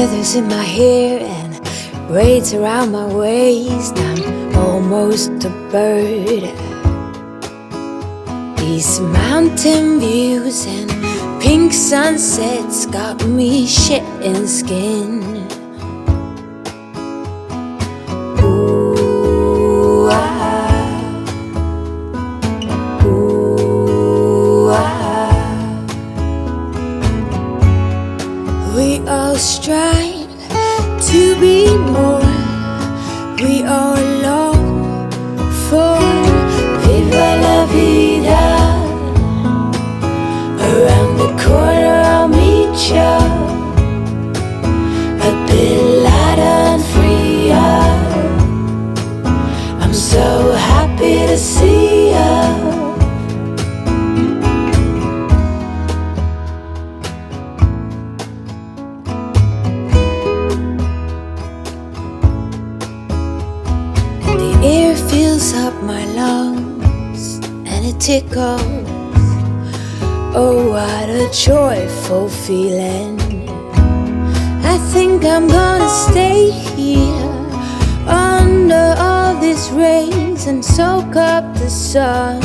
feathers in my hair and braids around my waist. I'm almost a bird. These mountain views and pink sunsets got me shedding skin. Ooh, ah. Ooh, ah. We all strive to be more. We all long for viva la vida. Around the corner I'll meet ya, a bit lighter and freer. I'm so happy to see ya. The air fills up my lungs and it tickles. Oh, what a joyful feeling. I think I'm gonna stay here under all these rays and soak up the sun.